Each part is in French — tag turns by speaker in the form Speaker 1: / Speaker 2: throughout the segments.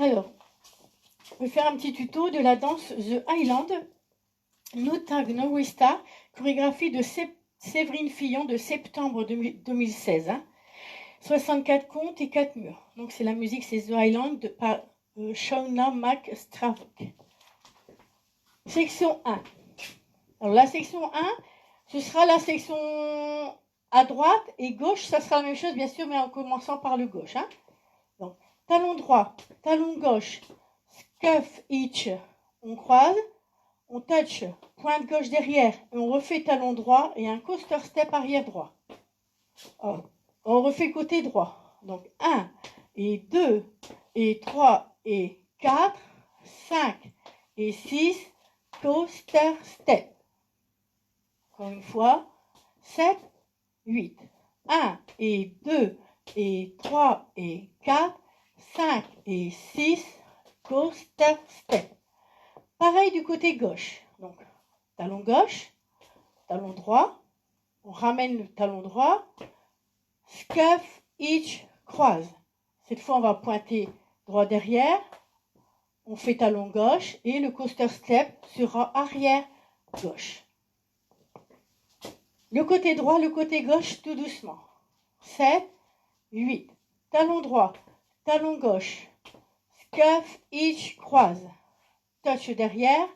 Speaker 1: Alors, je vais faire un petit tuto de la danse The Highland, No Tag No Restart, chorégraphie de Séverine Fillon de septembre 2016. 64 comptes et 4 murs. Donc c'est la musique, c'est The Highland par Shauna McStravok. Section 1. Alors la section 1, ce sera la section à droite et gauche, ça sera la même chose bien sûr, mais en commençant par le gauche. Donc talon droit, talon gauche, scuff each, on croise, on touch, pointe gauche derrière, et on refait talon droit et un coaster step arrière droit. Alors, on refait côté droit. Donc 1 et 2 et 3 et 4, 5 et 6, coaster step. Encore une fois, 7, 8. 1 et 2 et 3 et 4, 5 et 6, coaster step. Pareil du côté gauche. Donc, talon gauche, talon droit, on ramène le talon droit, scuff, each, croise. Cette fois, on va pointer droit derrière, on fait talon gauche et le coaster step sera arrière gauche. Le côté droit, le côté gauche, tout doucement. 7, 8. Talon droit, talon gauche, scuff, each, croise. Touch derrière,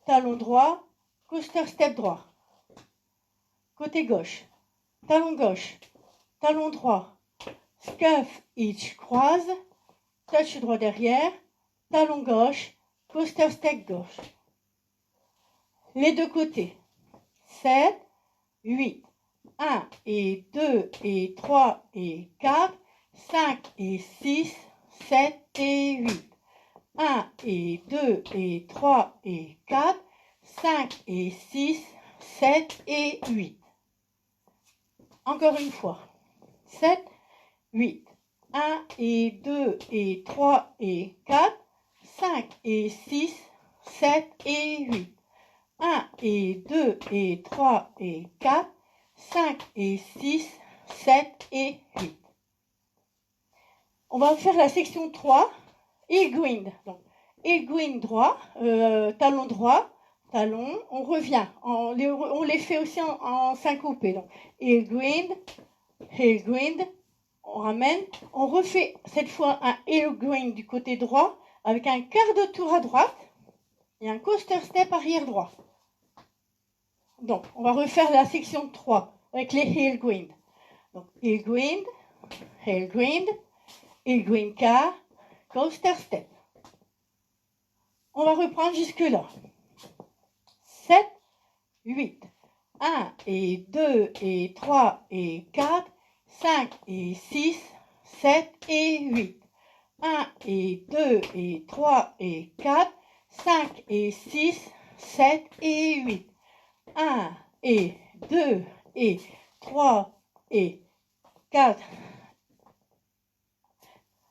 Speaker 1: talon droit, coaster step droit. Côté gauche, talon gauche, talon droit, scuff, each, croise, touch droit derrière, talon gauche, coaster step gauche. Les deux côtés, 7, 8, 1 et 2 et 3 et 4, 5 et 6, 7 et 8. 1 et 2 et 3 et 4, 5 et 6, 7 et 8. Encore une fois. 7, 8. 1 et 2 et 3 et 4, 5 et 6, 7 et 8. 1 et 2 et 3 et 4, 5 et 6, 7 et 8. On va faire la section 3, heel grind. Donc, heel grind droit, talon droit, talon, on revient. On les fait aussi en syncopé. Donc, heel grind, on ramène. On refait cette fois un heel grind du côté droit avec un quart de tour à droite et un coaster step arrière droit. Donc, on va refaire la section 3 avec les heel grind. Donc, heel grind, heel grind quart, coaster step. On va reprendre jusque-là. 7, 8. 1 et 2 et 3 et 4, 5 et 6, 7 et 8. 1 et 2 et 3 et 4, 5 et 6, 7 et 8. 1 et 2 et 3 et 4.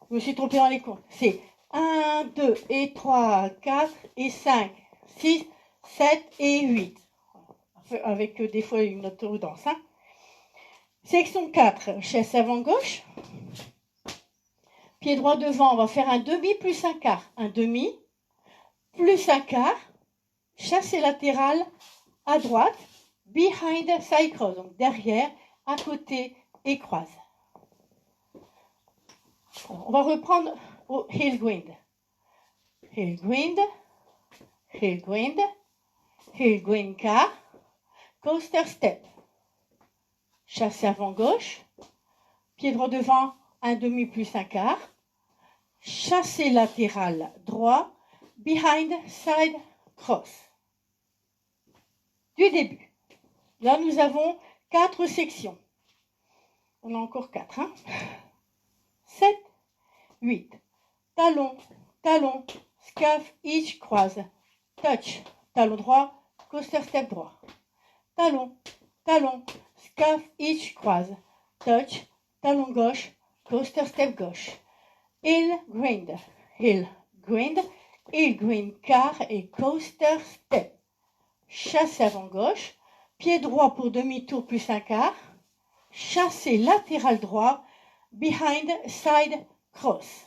Speaker 1: Je me suis trompée dans les comptes. C'est 1, 2 et 3, 4 et 5, 6, 7 et 8. Avec des fois une autre danse. Section 4, chasse avant gauche. Pied droit devant, on va faire un demi plus un quart. Un demi plus un quart. Chassé latéral à droite. Behind side cross. Donc derrière, à côté et croise. On va reprendre au heel grind. Heel grind, heel grind, heel grind quart, coaster step. Chassé avant gauche, pied droit devant, un demi plus un quart, chassé latéral droit, behind side cross. Du début. Là, nous avons 4 sections. On a encore 4. 7, 8. Talon, talon, scuff, each, croise. Touch, talon droit, coaster step droit. Talon, talon, scuff, each, croise. Touch, talon gauche, coaster step gauche. Heel grind, heel grind quart et coaster step. Chassé avant gauche, pied droit pour demi-tour plus un quart. Chassé latéral droit, behind side cross.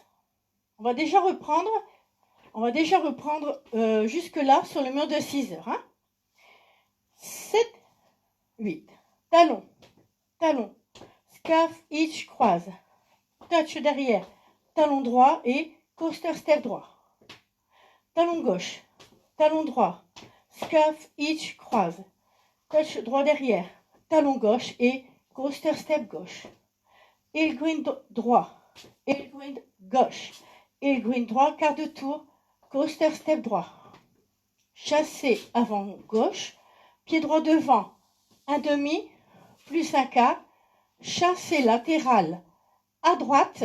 Speaker 1: On va déjà reprendre jusque-là sur le mur de 6 heures. Hein. 7, 8. Talon, talon, scaf, hitch, croise. Touch derrière, talon droit et coaster step droit. Talon gauche, talon droit, scaf, hitch, croise. Touch droit derrière, talon gauche et coaster step gauche. Heel grind droit, heel grind gauche, heel grind droit, quart de tour, coaster step droit. Chassé avant gauche, pied droit devant, un demi, plus un quart, chassé latéral à droite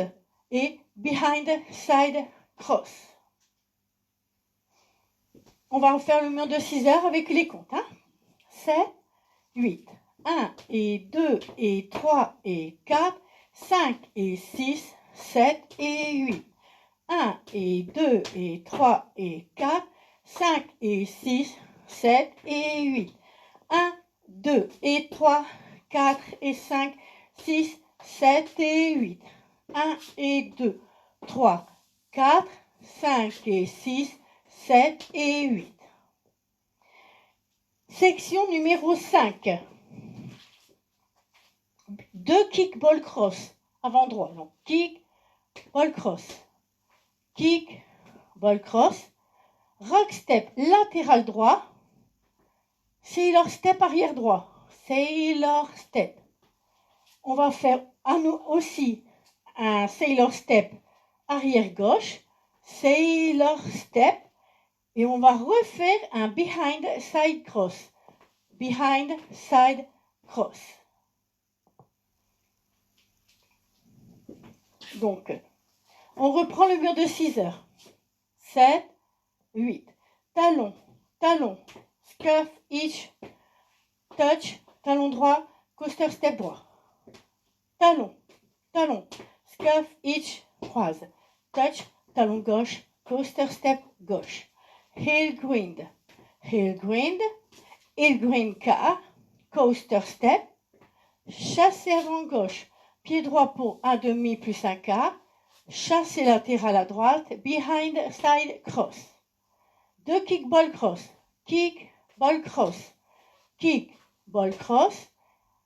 Speaker 1: et behind side cross. On va refaire le mur de 6 heures avec les comptes. Hein. 7, 8, 1 et 2 et 3 et 4, 5 et 6, 7 et 8. 1 et 2 et 3 et 4, 5 et 6, 7 et 8. 1, 2 et 3, 4 et 5, 6, 7 et 8. 1 et 2, 3, 4, 5 et 6, 7 et 8. Section numéro 5. 2 kick ball cross avant droit. Donc kick, ball cross. Kick, ball cross. Rock step latéral droit. Sailor step arrière droit. Sailor step. On va faire aussi un sailor step arrière gauche. Sailor step. Et on va refaire un behind side cross. Behind side cross. Donc, on reprend le mur de 6 heures. 7, 8. Talon, talon, scaf, hitch, touch, talon droit, coaster step droit. Talon, talon, scaf, hitch, croise. Touch, talon gauche, coaster step gauche. Heel grind, heel grind, heel grind quart, coaster step. Chassé avant gauche, pied droit pour un demi plus un quart. Chassé latéral à droite, behind side cross. 2 kick ball cross, kick ball cross, kick ball cross.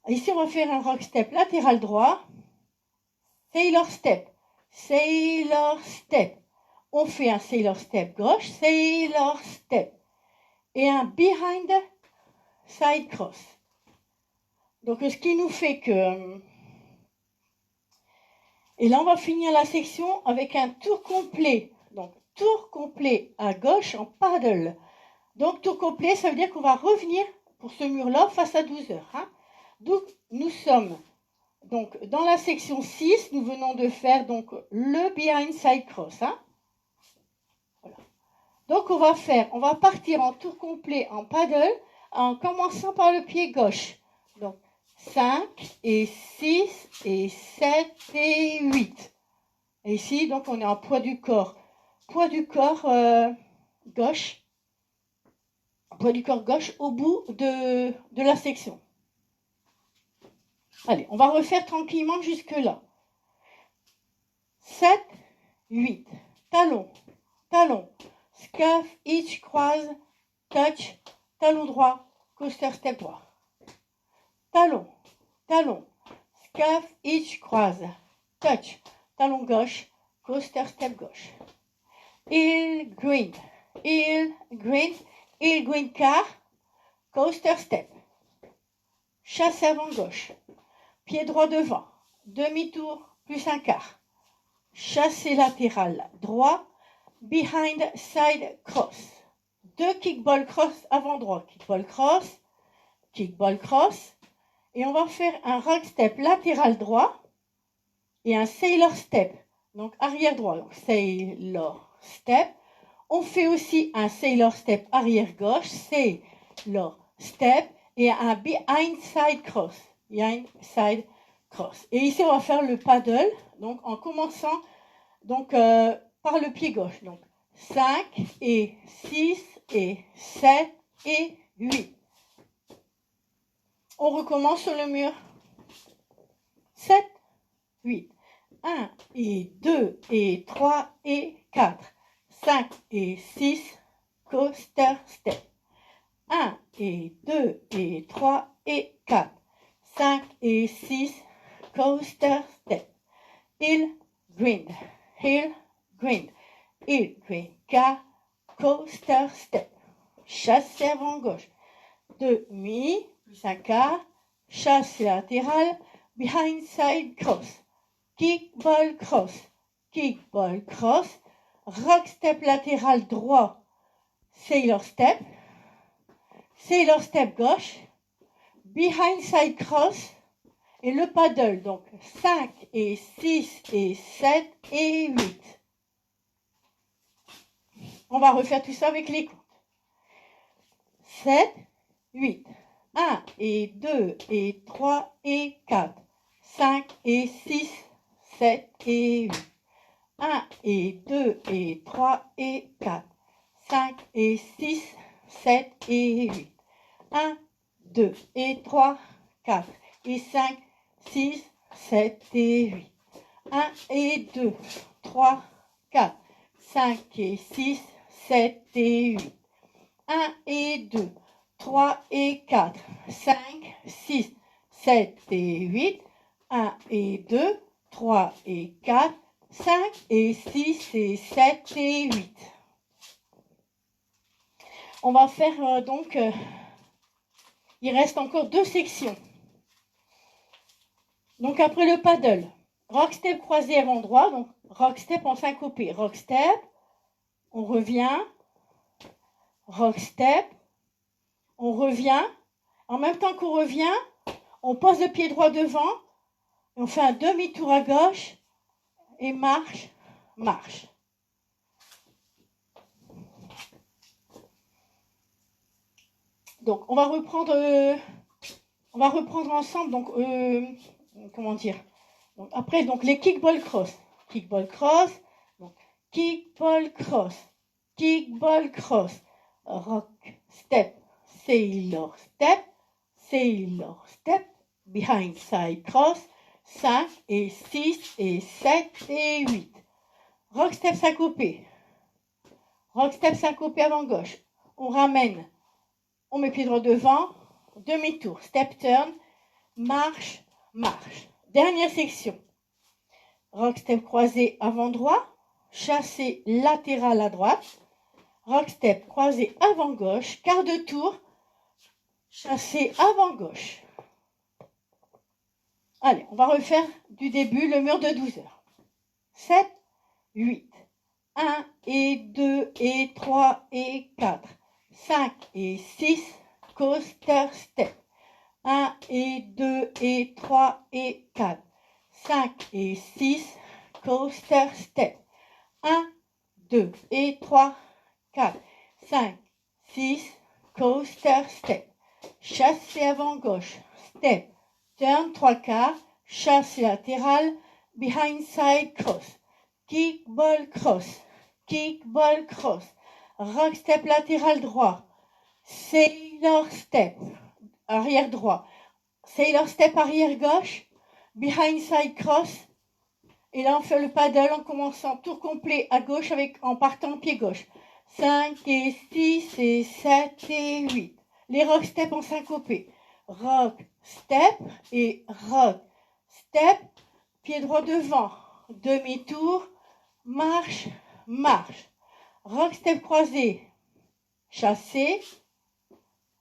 Speaker 1: Ici on va faire un rock step latéral droit, sailor step, sailor step. On fait un sailor step gauche, sailor step et un behind side cross. Donc ce qui nous fait que... Et là on va finir la section avec un tour complet. Donc tour complet à gauche en paddle. Donc tour complet, ça veut dire qu'on va revenir pour ce mur-là face à 12 heures. Hein. Donc nous sommes donc dans la section 6, nous venons de faire donc le behind side cross. Hein. Voilà. Donc on va partir en tour complet en paddle en commençant par le pied gauche. Donc 5 et 6 et 7 et 8. Et ici, donc, on est en poids du corps gauche. Poids du corps gauche au bout de la section. Allez, on va refaire tranquillement jusque-là. 7, 8. Talon, talon, scaf, hitch, croise, touch, talon droit, coaster step droit. Talon, talon, scaf, hitch, croise, touch, talon gauche, coaster step gauche. Heel grind, heel grind, heel grind quart, coaster step. Chasse avant gauche, pied droit devant, demi-tour plus un quart. Chassé latéral droit, behind side cross. 2 kickball cross avant droit, kickball cross. Et on va faire un rock step latéral droit et un sailor step, donc arrière droit, donc sailor step. On fait aussi un sailor step arrière gauche, sailor step et un behind side cross. Et ici on va faire le paddle, donc en commençant donc par le pied gauche. Donc 5 et 6 et 7 et 8. On recommence sur le mur. 7, 8. 1 et 2 et 3 et 4. 5 et 6, coaster step. 1 et 2 et 3 et 4. 5 et 6, coaster step. Heel, grind, heel, grind, heel, grind, car, coaster step. Chassé avant gauche. Demi, plus un quart, chassé latéral, behind side cross. Kick ball cross, kick ball cross, rock step latéral droit, sailor step gauche, behind side cross et le paddle. Donc 5 et 6 et 7 et 8. On va refaire tout ça avec les comptes. 7, 8. 1 et 2 et 3 et 4. 5 et 6, 7 et 8. 1 et 2 et 3 et 4. 5 et 6, 7 et 8. 1, 2 et 3, 4 et 5, 6, 7 et 8. 1 et 2, 3, 4, 5 et 6, 7 et 8. 1 et 2, 3 et 4, 5, 6, 7 et 8. 1 et 2, 3 et 4, 5 et 6 et 7 et 8. On va faire il reste encore 2 sections. Donc après le paddle, rock step croisé avant droit, donc rock step en syncopé. Rock step, on revient, rock step, on revient. En même temps qu'on revient, on pose le pied droit devant, et on fait un demi-tour à gauche, et marche, marche. Donc on va reprendre ensemble. Donc comment dire. Donc après les kickball cross, donc kickball cross, rock step, sailor step, behind side cross, 5 et 6 et 7 et 8. Rock step syncopé avant gauche. On ramène, on met pied droit devant, demi-tour, step turn, marche, marche. Dernière section. Rock step croisé avant droit, chassé latéral à droite, rock step croisé avant gauche, quart de tour, chassé avant gauche. Allez, on va refaire du début le mur de 12 heures. 7, 8. 1 et 2 et 3 et 4. 5 et 6, coaster step. 1 et 2 et 3 et 4. 5 et 6, coaster step. 1, 2 et 3, 4. 5, 6, coaster step. Chassé avant gauche, step. Turn 3 quarts, chassé latéral, behind side cross. Kickball cross, rock step latéral droit, sailor step, arrière droit, sailor step arrière gauche, behind side cross, et là on fait le paddle en commençant tour complet à gauche en partant pied gauche. 5 et 6 et 7 et 8. Les rock step en syncopé. Rock step et rock step, pied droit devant, demi-tour, marche, marche. Rock step croisé, chassé,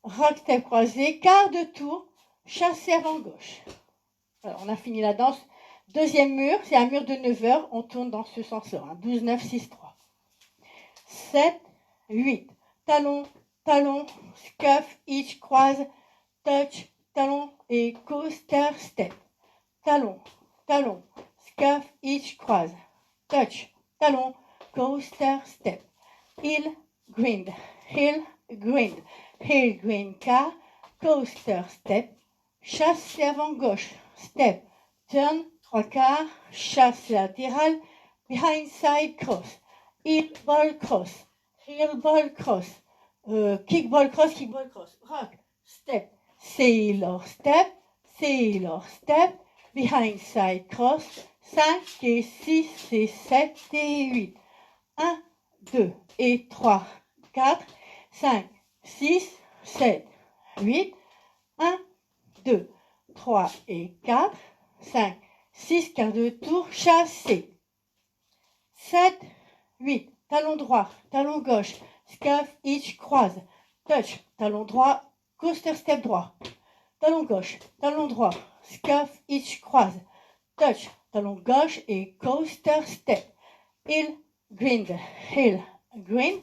Speaker 1: rock step croisé, quart de tour, chassé avant gauche. Alors, on a fini la danse. Deuxième mur, c'est un mur de 9 heures, on tourne dans ce sens-là. 12, 9, 6, 3. 7, 8. Talon, talon, scuff, hitch, croise, touch, talon et coaster step. Talon, talon, scuff, hitch, croise, touch, talon, coaster step. Heel, grind, car, coaster step, chasse avant gauche, step, turn, 3 quarts, chasse latéral, behind side cross, heel ball cross, kickball cross, rock, step, sailor step, behind side cross, 5 et 6 et 7 et 8. 1, 2 et 3, 4, 5, 6, 7, 8. 1, 2, 3 et 4, 5, 6, quart de tour, chassé. 7, 8, talon droit, talon gauche, scuff, hitch, croise, touch, talon droit, coaster step droit, talon gauche, talon droit, scuff, hitch, croise, touch, talon gauche et coaster step. Heel, grind, heel, grind,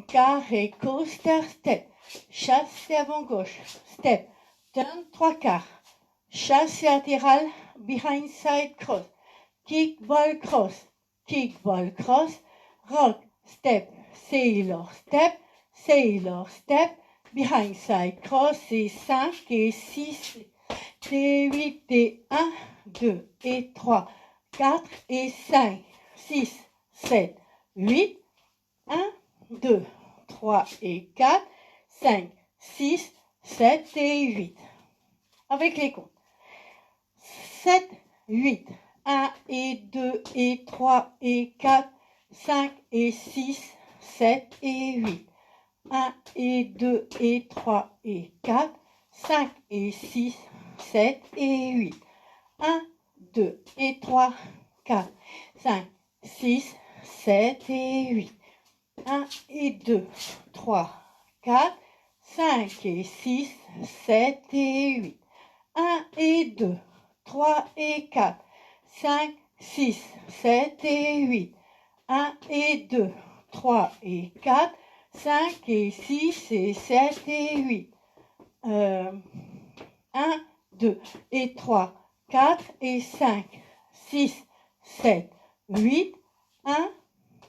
Speaker 1: carré, coaster step, chassé avant gauche, step, turn, 3 quarts, chassé latéral, behind side cross, kick, ball, cross, rock, step, sailor, step, behind side cross, et 5 et 6, et 8 et 1, 2 et 3, 4 et 5, 6, 7, 8, 1, 2, 3 et 4, 5, 6, 7 et 8. Avec les comptes. 7, 8, 1 et 2 et 3 et 4, 5 et 6, 7 et 8. 1 et 2 et 3 et 4, 5 et 6, 7 et 8. 1, 2 et 3, 4, 5, 6, 7 et 8. 1 et 2, 3, 4, 5 et 6, 7 et 8. 1 et 2, 3 et 4, 5, 6, 7 et 8. 1 et 2, 3 et 4, 5 et 6 et 7 et 8. 1, 2 et 3, 4 et 5, 6, 7, 8. 1,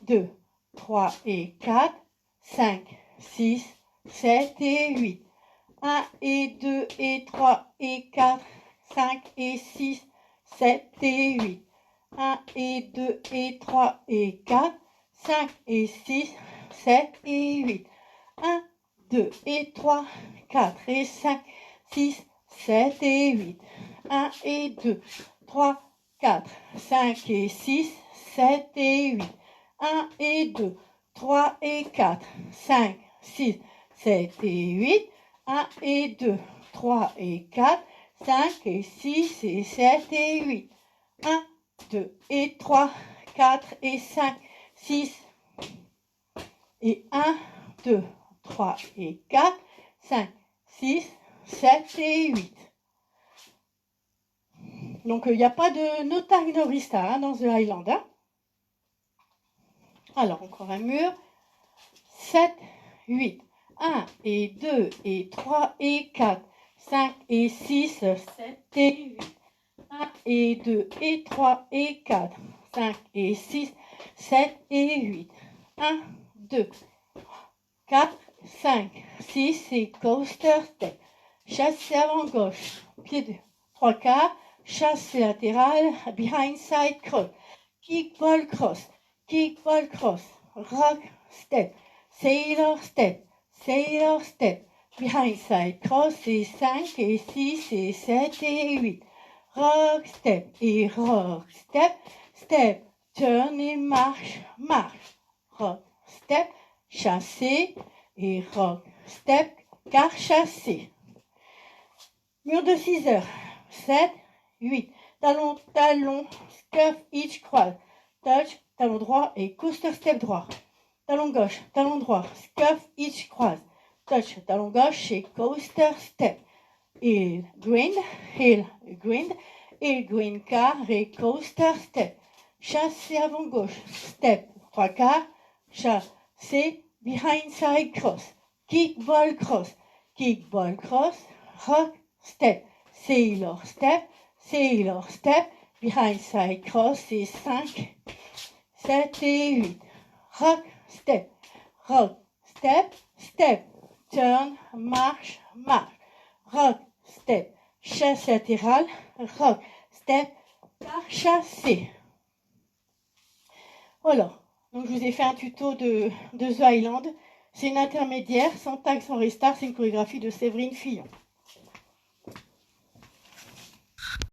Speaker 1: 2, 3 et 4, 5, 6, 7 et 8. 1 et 2 et 3 et 4, 5 et 6, 7 et 8. 1 et 2 et 3 et 4, 5 et 6, 7 et 8. 1, 2 et 3, 4 et 5, 6, 7 et 8. 1 et 2, 3, 4, 5 et 6, 7 et 8. 1 et 2, 3 et 4, 5, 6, 7 et 8. 1 et 2, 3 et 4, 5 et 6 et 7 et 8. 1, 2 et 3, 4 et 5, 6 et 1, 2, 3 et 4, 5, 6, 7 et 8. Donc il n'y a pas de no tag no restart dans The Highland. Hein. Alors encore un mur. 7, 8. 1 et 2 et 3 et 4, 5 et 6, 7 et 8. 1 et 2 et 3 et 4, 5 et 6, 7 et 8. 1, 2, 4, 5, 6 et coaster step. Chassé avant gauche, pied 2, 3 quarts, chassé latéral, behind side cross, kick ball cross, rock step, sailor step, behind side cross, et 5 et 6 et 7 et 8. Rock step et rock step, turn et marche, rock step, chassé et rock step, car chassé. Mur de 6 heures. 7, 8. Talon, scuff, hitch, croise, touch, talon droit et coaster step droit. Talon gauche, talon droit, scuff, hitch, croise, touch, talon gauche et coaster step. Heel, grind, car et coaster step. Chassé avant gauche, step, 3 quarts, chassé, behind side cross, kick ball cross, rock step, sailor step, behind side cross, et 5, 7 et 8. Rock step, turn, marche, rock step, chasse latérale, rock step, par chassé. Voilà, donc je vous ai fait un tuto de The Highland. C'est une intermédiaire, sans tag, sans restart, c'est une chorégraphie de Séverine Fillon.